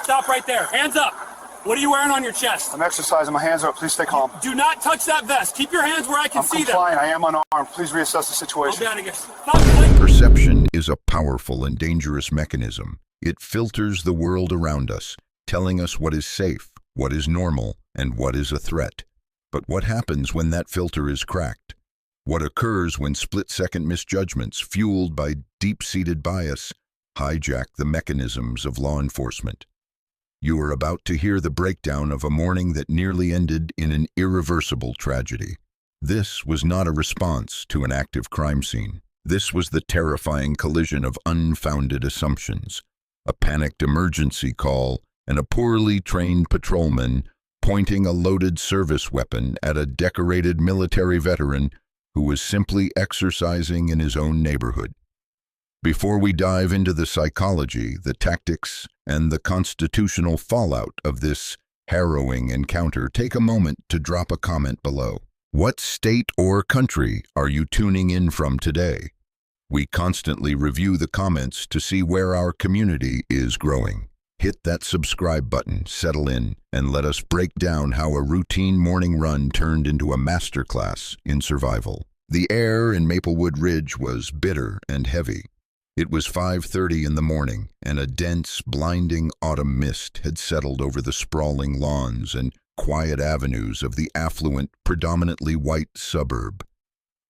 Stop right there. Hands up. What are you wearing on your chest? I'm exercising. My hands are up. Please stay calm. Do not touch that vest. Keep your hands where I can see them. I'm compliant. I am unarmed. Please reassess the situation. Perception is a powerful and dangerous mechanism. It filters the world around us, telling us what is safe, what is normal, and what is a threat. But what happens when that filter is cracked? What occurs when split-second misjudgments, fueled by deep-seated bias, hijack the mechanisms of law enforcement? You are about to hear the breakdown of a morning that nearly ended in an irreversible tragedy. This was not a response to an active crime scene. This was the terrifying collision of unfounded assumptions, a panicked emergency call, and a poorly trained patrolman pointing a loaded service weapon at a decorated military veteran who was simply exercising in his own neighborhood. Before we dive into the psychology, the tactics, and the constitutional fallout of this harrowing encounter, take a moment to drop a comment below. What state or country are you tuning in from today? We constantly review the comments to see where our community is growing. Hit that subscribe button, settle in, and let us break down how a routine morning run turned into a masterclass in survival. The air in Maplewood Ridge was bitter and heavy. It was 5:30 in the morning, and a dense, blinding autumn mist had settled over the sprawling lawns and quiet avenues of the affluent, predominantly white suburb.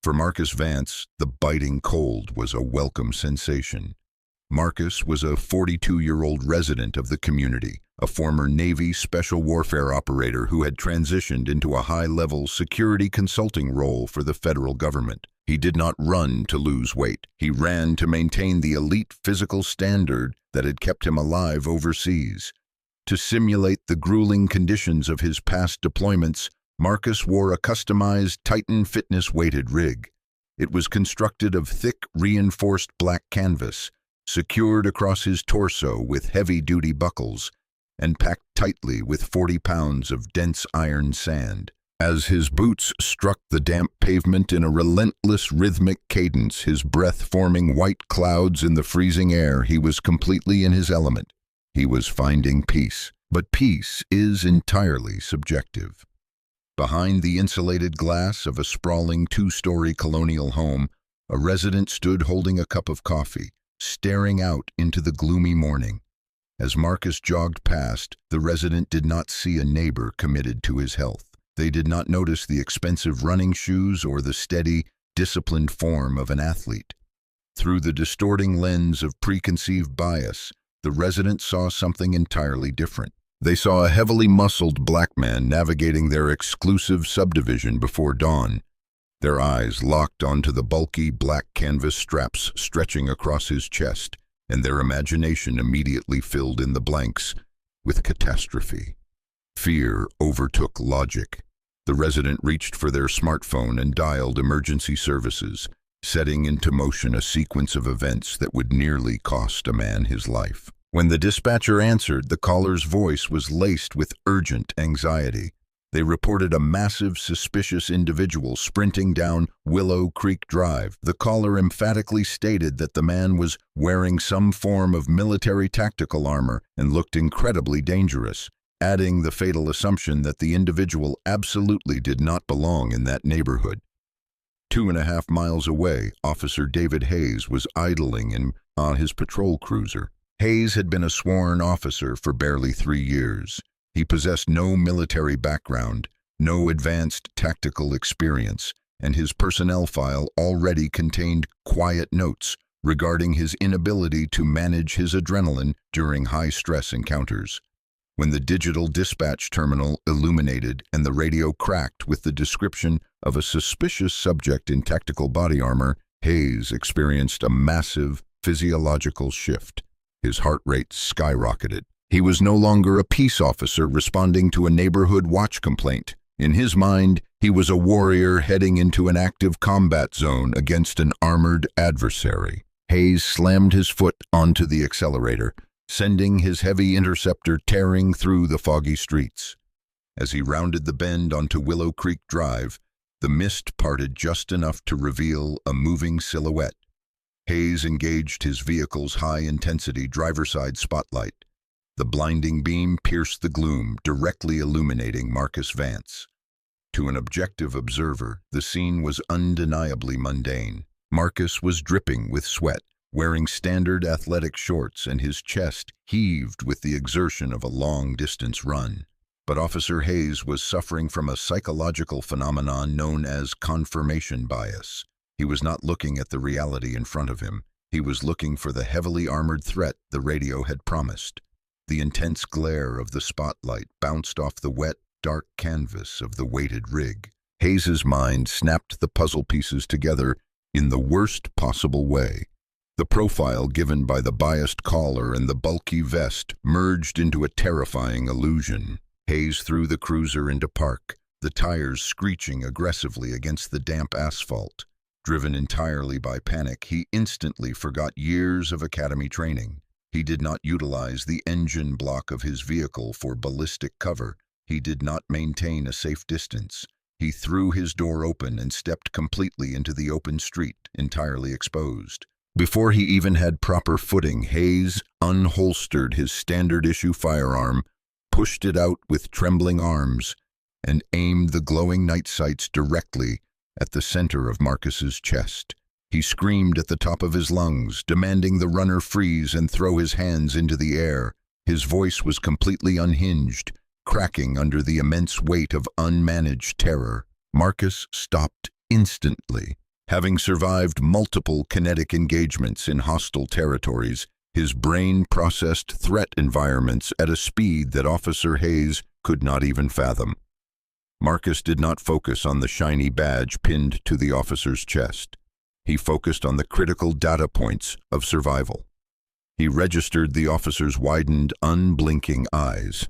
For Marcus Vance, the biting cold was a welcome sensation. Marcus was a 42-year-old resident of the community, a former Navy special warfare operator who had transitioned into a high-level security consulting role for the federal government. He did not run to lose weight. He ran to maintain the elite physical standard that had kept him alive overseas. To simulate the grueling conditions of his past deployments, Marcus wore a customized Titan fitness-weighted rig. It was constructed of thick, reinforced black canvas, secured across his torso with heavy-duty buckles, and packed tightly with 40 pounds of dense iron sand. As his boots struck the damp pavement in a relentless rhythmic cadence, his breath forming white clouds in the freezing air, he was completely in his element. He was finding peace, but peace is entirely subjective. Behind the insulated glass of a sprawling two-story colonial home, a resident stood holding a cup of coffee, staring out into the gloomy morning. As Marcus jogged past, the resident did not see a neighbor committed to his health. They did not notice the expensive running shoes or the steady, disciplined form of an athlete. Through the distorting lens of preconceived bias, the resident saw something entirely different. They saw a heavily muscled black man navigating their exclusive subdivision before dawn. Their eyes locked onto the bulky black canvas straps stretching across his chest, and their imagination immediately filled in the blanks with catastrophe. Fear overtook logic. The resident reached for their smartphone and dialed emergency services, setting into motion a sequence of events that would nearly cost a man his life. When the dispatcher answered, the caller's voice was laced with urgent anxiety. They reported a massive, suspicious individual sprinting down Willow Creek Drive. The caller emphatically stated that the man was wearing some form of military tactical armor and looked incredibly dangerous, adding the fatal assumption that the individual absolutely did not belong in that neighborhood. 2.5 miles away, Officer David Hayes was idling on his patrol cruiser. Hayes had been a sworn officer for barely 3 years. He possessed no military background, no advanced tactical experience, and his personnel file already contained quiet notes regarding his inability to manage his adrenaline during high-stress encounters. When the digital dispatch terminal illuminated and the radio cracked with the description of a suspicious subject in tactical body armor, Hayes experienced a massive physiological shift. His heart rate skyrocketed. He was no longer a peace officer responding to a neighborhood watch complaint. In his mind, he was a warrior heading into an active combat zone against an armored adversary. Hayes slammed his foot onto the accelerator, sending his heavy interceptor tearing through the foggy streets. As he rounded the bend onto Willow Creek Drive, the mist parted just enough to reveal a moving silhouette. Hayes engaged his vehicle's high-intensity driver-side spotlight. The blinding beam pierced the gloom, directly illuminating Marcus Vance. To an objective observer, the scene was undeniably mundane. Marcus was dripping with sweat, wearing standard athletic shorts, and his chest heaved with the exertion of a long-distance run. But Officer Hayes was suffering from a psychological phenomenon known as confirmation bias. He was not looking at the reality in front of him. He was looking for the heavily armored threat the radio had promised. The intense glare of the spotlight bounced off the wet, dark canvas of the weighted rig. Hayes's mind snapped the puzzle pieces together in the worst possible way. The profile given by the biased collar and the bulky vest merged into a terrifying illusion. Hayes threw the cruiser into park, the tires screeching aggressively against the damp asphalt. Driven entirely by panic, he instantly forgot years of academy training. He did not utilize the engine block of his vehicle for ballistic cover. He did not maintain a safe distance. He threw his door open and stepped completely into the open street, entirely exposed. Before he even had proper footing, Hayes unholstered his standard-issue firearm, pushed it out with trembling arms, and aimed the glowing night sights directly at the center of Marcus's chest. He screamed at the top of his lungs, demanding the runner freeze and throw his hands into the air. His voice was completely unhinged, cracking under the immense weight of unmanaged terror. Marcus stopped instantly. Having survived multiple kinetic engagements in hostile territories, his brain processed threat environments at a speed that Officer Hayes could not even fathom. Marcus did not focus on the shiny badge pinned to the officer's chest. He focused on the critical data points of survival. He registered the officer's widened, unblinking eyes,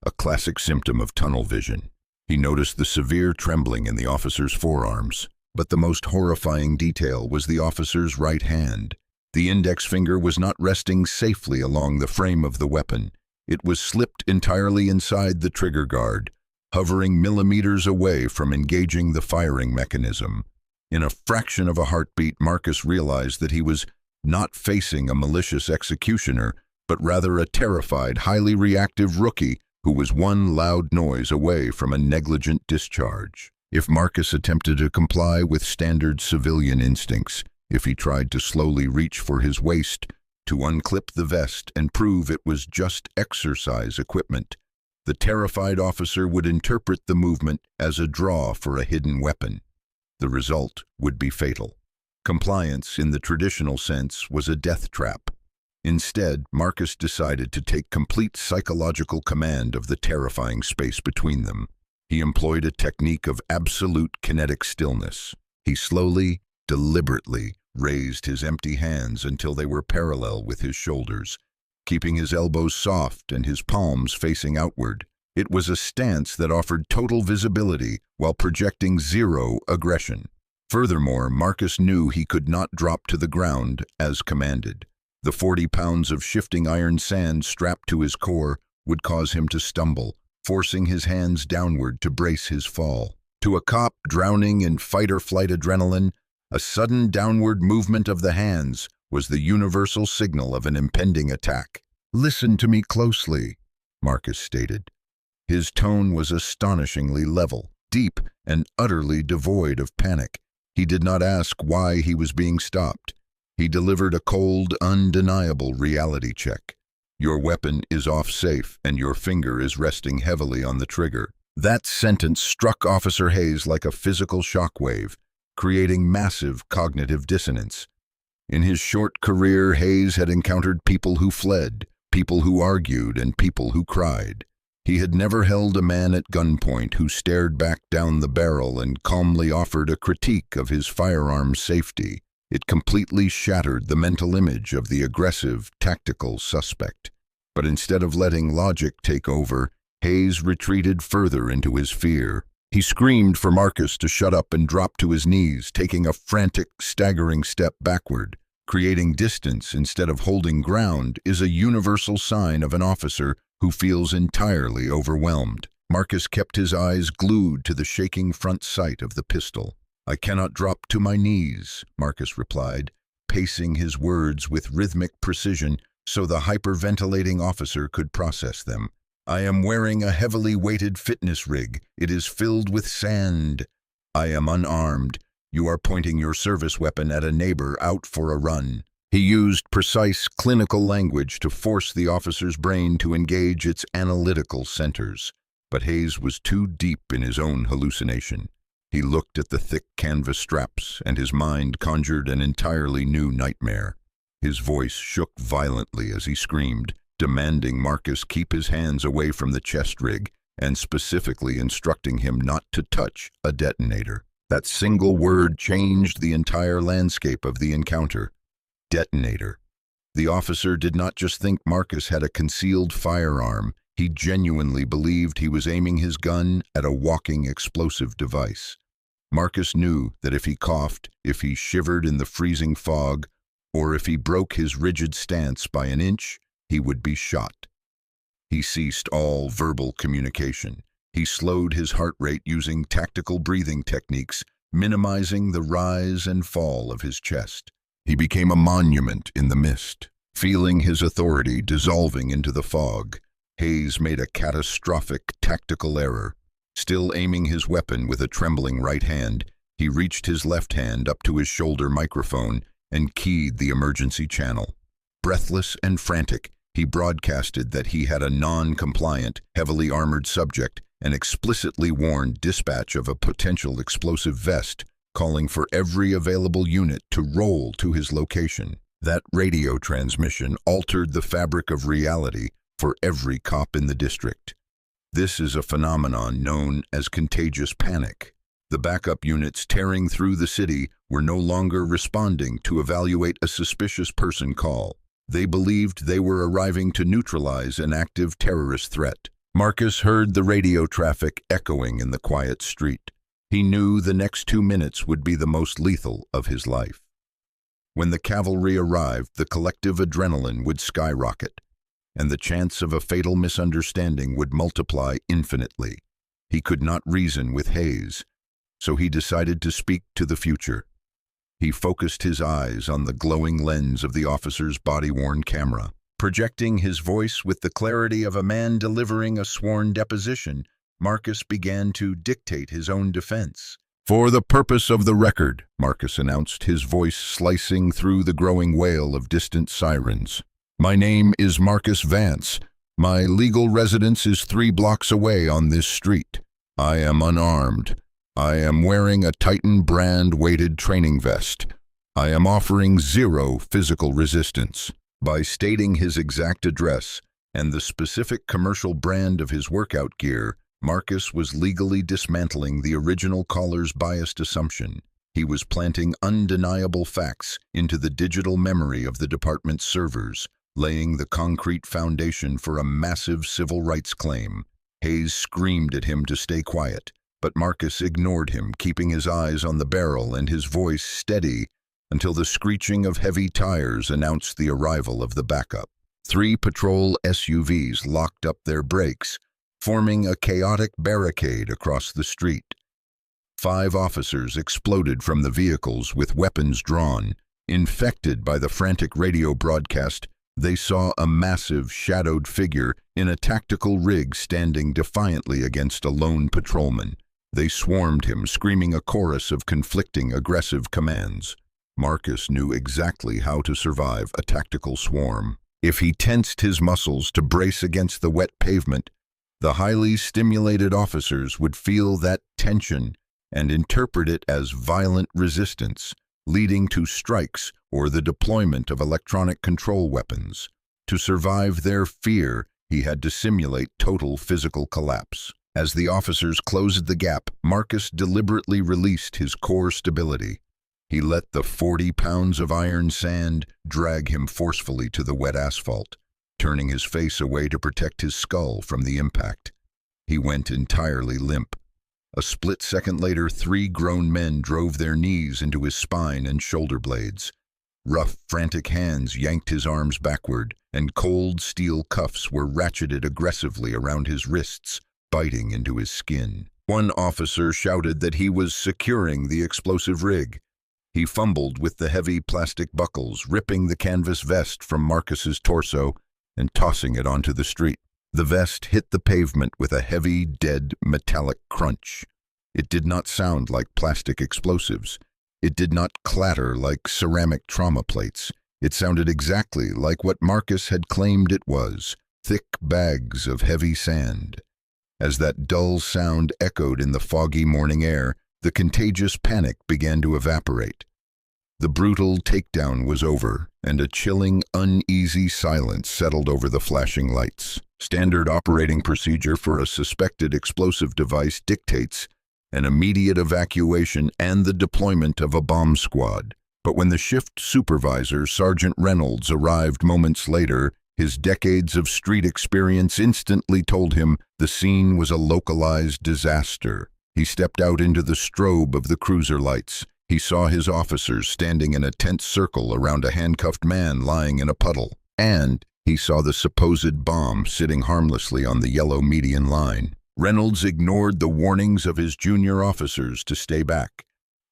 a classic symptom of tunnel vision. He noticed the severe trembling in the officer's forearms, but the most horrifying detail was the officer's right hand. The index finger was not resting safely along the frame of the weapon. It was slipped entirely inside the trigger guard, hovering millimeters away from engaging the firing mechanism. In a fraction of a heartbeat, Marcus realized that he was not facing a malicious executioner, but rather a terrified, highly reactive rookie who was one loud noise away from a negligent discharge. If Marcus attempted to comply with standard civilian instincts, if he tried to slowly reach for his waist, to unclip the vest and prove it was just exercise equipment, the terrified officer would interpret the movement as a draw for a hidden weapon. The result would be fatal. Compliance, in the traditional sense, was a death trap. Instead, Marcus decided to take complete psychological command of the terrifying space between them. He employed a technique of absolute kinetic stillness. He slowly, deliberately raised his empty hands until they were parallel with his shoulders, keeping his elbows soft and his palms facing outward. It was a stance that offered total visibility while projecting zero aggression. Furthermore, Marcus knew he could not drop to the ground as commanded. The 40 pounds of shifting iron sand strapped to his core would cause him to stumble, forcing his hands downward to brace his fall. To a cop drowning in fight-or-flight adrenaline, a sudden downward movement of the hands was the universal signal of an impending attack. "Listen to me closely," Marcus stated. His tone was astonishingly level, deep, and utterly devoid of panic. He did not ask why he was being stopped. He delivered a cold, undeniable reality check. Your weapon is off safe, and your finger is resting heavily on the trigger. That sentence struck Officer Hayes like a physical shockwave, creating massive cognitive dissonance. In his short career, Hayes had encountered people who fled, people who argued, and people who cried. He had never held a man at gunpoint who stared back down the barrel and calmly offered a critique of his firearm's safety. It completely shattered the mental image of the aggressive, tactical suspect. But instead of letting logic take over, Hayes retreated further into his fear. He screamed for Marcus to shut up and dropped to his knees, taking a frantic, staggering step backward. Creating distance instead of holding ground is a universal sign of an officer who feels entirely overwhelmed. Marcus kept his eyes glued to the shaking front sight of the pistol. "I cannot drop to my knees," Marcus replied, pacing his words with rhythmic precision so the hyperventilating officer could process them. I am wearing a heavily weighted fitness rig. It is filled with sand. I am unarmed. You are pointing your service weapon at a neighbor out for a run. He used precise clinical language to force the officer's brain to engage its analytical centers. But Hayes was too deep in his own hallucination. He looked at the thick canvas straps, and his mind conjured an entirely new nightmare. His voice shook violently as he screamed, demanding Marcus keep his hands away from the chest rig, and specifically instructing him not to touch a detonator. That single word changed the entire landscape of the encounter. Detonator. The officer did not just think Marcus had a concealed firearm. He genuinely believed he was aiming his gun at a walking explosive device. Marcus knew that if he coughed, if he shivered in the freezing fog, or if he broke his rigid stance by an inch, he would be shot. He ceased all verbal communication. He slowed his heart rate using tactical breathing techniques, minimizing the rise and fall of his chest. He became a monument in the mist, feeling his authority dissolving into the fog. Hayes made a catastrophic tactical error. Still aiming his weapon with a trembling right hand, he reached his left hand up to his shoulder microphone and keyed the emergency channel. Breathless and frantic, he broadcasted that he had a non-compliant, heavily armored subject and explicitly warned dispatch of a potential explosive vest, calling for every available unit to roll to his location. That radio transmission altered the fabric of reality for every cop in the district. This is a phenomenon known as contagious panic. The backup units tearing through the city were no longer responding to evaluate a suspicious person call. They believed they were arriving to neutralize an active terrorist threat. Marcus heard the radio traffic echoing in the quiet street. He knew the next 2 minutes would be the most lethal of his life. When the cavalry arrived, the collective adrenaline would skyrocket, and the chance of a fatal misunderstanding would multiply infinitely. He could not reason with Hayes, so he decided to speak to the future. He focused his eyes on the glowing lens of the officer's body-worn camera. Projecting his voice with the clarity of a man delivering a sworn deposition, Marcus began to dictate his own defense. "For the purpose of the record," Marcus announced, his voice slicing through the growing wail of distant sirens. "My name is Marcus Vance. My legal residence is 3 blocks away on this street. I am unarmed. I am wearing a Titan brand weighted training vest. I am offering 0 physical resistance." By stating his exact address and the specific commercial brand of his workout gear, Marcus was legally dismantling the original caller's biased assumption. He was planting undeniable facts into the digital memory of the department's servers, laying the concrete foundation for a massive civil rights claim. Hayes screamed at him to stay quiet, but Marcus ignored him, keeping his eyes on the barrel and his voice steady until the screeching of heavy tires announced the arrival of the backup. 3 patrol SUVs locked up their brakes, forming a chaotic barricade across the street. 5 officers exploded from the vehicles with weapons drawn. Infected by the frantic radio broadcast, they saw a massive, shadowed figure in a tactical rig standing defiantly against a lone patrolman. They swarmed him, screaming a chorus of conflicting, aggressive commands. Marcus knew exactly how to survive a tactical swarm. If he tensed his muscles to brace against the wet pavement, the highly stimulated officers would feel that tension and interpret it as violent resistance, leading to strikes or the deployment of electronic control weapons. To survive their fear, he had to simulate total physical collapse. As the officers closed the gap, Marcus deliberately released his core stability. He let the 40 pounds of iron sand drag him forcefully to the wet asphalt, turning his face away to protect his skull from the impact. He went entirely limp. A split second later, 3 grown men drove their knees into his spine and shoulder blades. Rough, frantic hands yanked his arms backward, and cold steel cuffs were ratcheted aggressively around his wrists, biting into his skin. One officer shouted that he was securing the explosive rig. He fumbled with the heavy plastic buckles, ripping the canvas vest from Marcus's torso and tossing it onto the street. The vest hit the pavement with a heavy, dead, metallic crunch. It did not sound like plastic explosives. It did not clatter like ceramic trauma plates. It sounded exactly like what Marcus had claimed it was, thick bags of heavy sand. As that dull sound echoed in the foggy morning air, the contagious panic began to evaporate. The brutal takedown was over, and a chilling, uneasy silence settled over the flashing lights. Standard operating procedure for a suspected explosive device dictates an immediate evacuation and the deployment of a bomb squad. But when the shift supervisor, Sergeant Reynolds, arrived moments later, his decades of street experience instantly told him the scene was a localized disaster. He stepped out into the strobe of the cruiser lights. He saw his officers standing in a tense circle around a handcuffed man lying in a puddle. And he saw the supposed bomb sitting harmlessly on the yellow median line. Reynolds ignored the warnings of his junior officers to stay back.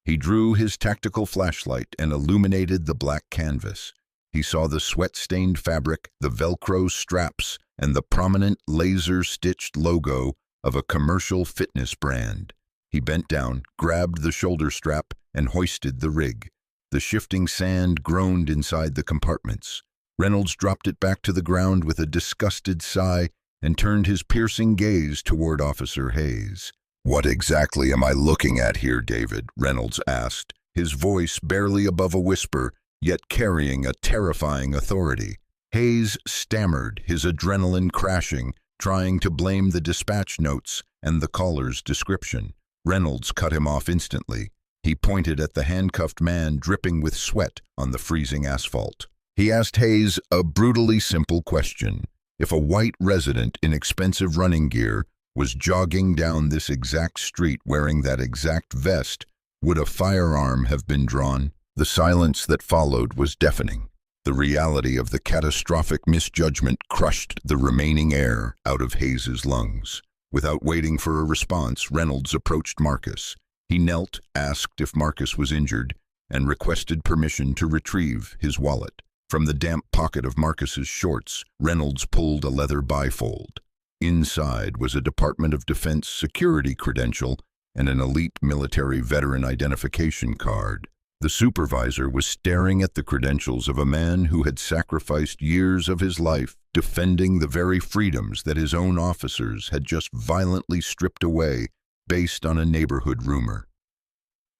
He drew his tactical flashlight and illuminated the black canvas. He saw the sweat-stained fabric, the Velcro straps, and the prominent laser-stitched logo of a commercial fitness brand. He bent down, grabbed the shoulder strap, and hoisted the rig. The shifting sand groaned inside the compartments. Reynolds dropped it back to the ground with a disgusted sigh and turned his piercing gaze toward Officer Hayes. "What exactly am I looking at here, David?" Reynolds asked, his voice barely above a whisper, yet carrying a terrifying authority. Hayes stammered, his adrenaline crashing, trying to blame the dispatch notes and the caller's description. Reynolds cut him off instantly. He pointed at the handcuffed man dripping with sweat on the freezing asphalt. He asked Hayes a brutally simple question. If a white resident in expensive running gear was jogging down this exact street wearing that exact vest, would a firearm have been drawn? The silence that followed was deafening. The reality of the catastrophic misjudgment crushed the remaining air out of Hayes's lungs. Without waiting for a response, Reynolds approached Marcus. He knelt, asked if Marcus was injured, and requested permission to retrieve his wallet. From the damp pocket of Marcus's shorts, Reynolds pulled a leather bifold. Inside was a Department of Defense security credential and an elite military veteran identification card. The supervisor was staring at the credentials of a man who had sacrificed years of his life defending the very freedoms that his own officers had just violently stripped away based on a neighborhood rumor.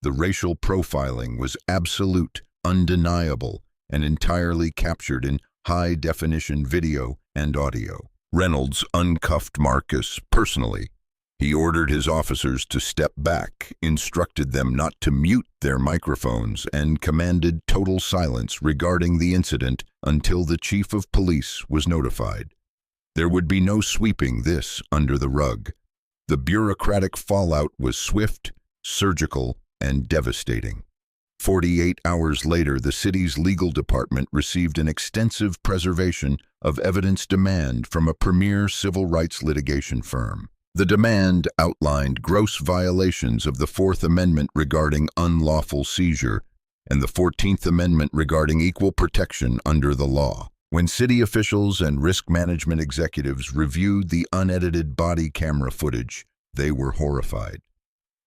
The racial profiling was absolute, undeniable, and entirely captured in high-definition video and audio. Reynolds uncuffed Marcus personally. He ordered his officers to step back, instructed them not to mute their microphones, and commanded total silence regarding the incident until the chief of police was notified. There would be no sweeping this under the rug. The bureaucratic fallout was swift, surgical, and devastating. 48 hours later, the city's legal department received an extensive preservation of evidence demand from a premier civil rights litigation firm. The demand outlined gross violations of the Fourth Amendment regarding unlawful seizure and the 14th Amendment regarding equal protection under the law. When city officials and risk management executives reviewed the unedited body camera footage, they were horrified.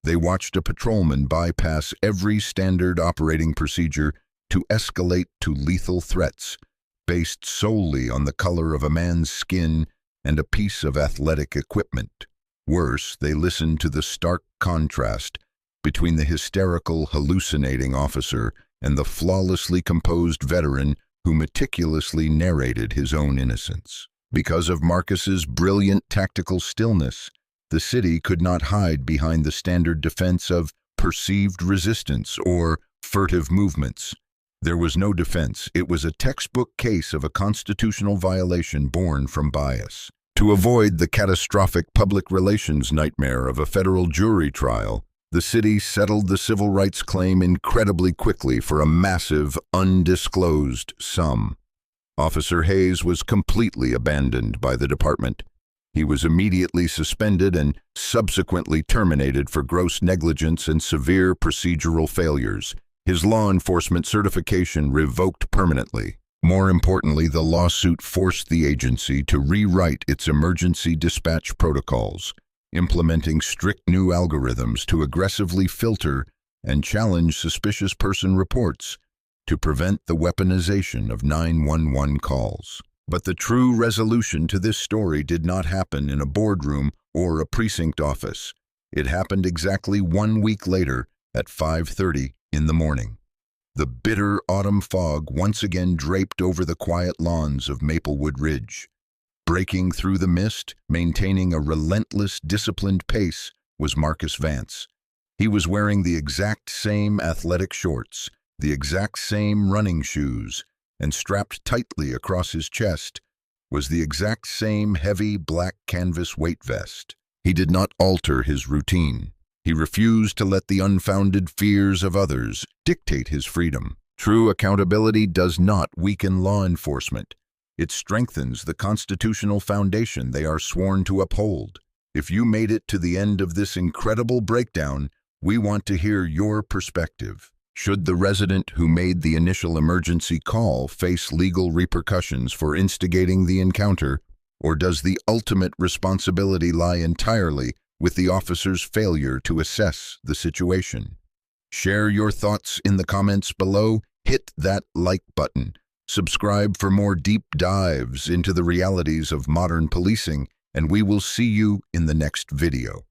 They watched a patrolman bypass every standard operating procedure to escalate to lethal threats, based solely on the color of a man's skin and a piece of athletic equipment. Worse, they listened to the stark contrast between the hysterical, hallucinating officer and the flawlessly composed veteran who meticulously narrated his own innocence. Because of Marcus's brilliant tactical stillness, the city could not hide behind the standard defense of perceived resistance or furtive movements. There was no defense. It was a textbook case of a constitutional violation born from bias. To avoid the catastrophic public relations nightmare of a federal jury trial, the city settled the civil rights claim incredibly quickly for a massive, undisclosed sum. Officer Hayes was completely abandoned by the department. He was immediately suspended and subsequently terminated for gross negligence and severe procedural failures. His law enforcement certification revoked permanently. More importantly, the lawsuit forced the agency to rewrite its emergency dispatch protocols, implementing strict new algorithms to aggressively filter and challenge suspicious person reports to prevent the weaponization of 911 calls. But the true resolution to this story did not happen in a boardroom or a precinct office. It happened exactly 1 week later at 5:30 in the morning. The bitter autumn fog once again draped over the quiet lawns of Maplewood Ridge. Breaking through the mist, maintaining a relentless, disciplined pace, was Marcus Vance. He was wearing the exact same athletic shorts, the exact same running shoes, and strapped tightly across his chest was the exact same heavy black canvas weight vest. He did not alter his routine. He refused to let the unfounded fears of others dictate his freedom. True accountability does not weaken law enforcement. It strengthens the constitutional foundation they are sworn to uphold. If you made it to the end of this incredible breakdown, we want to hear your perspective. Should the resident who made the initial emergency call face legal repercussions for instigating the encounter, or does the ultimate responsibility lie entirely with the officer's failure to assess the situation? Share your thoughts in the comments below, hit that like button, subscribe for more deep dives into the realities of modern policing, and we will see you in the next video.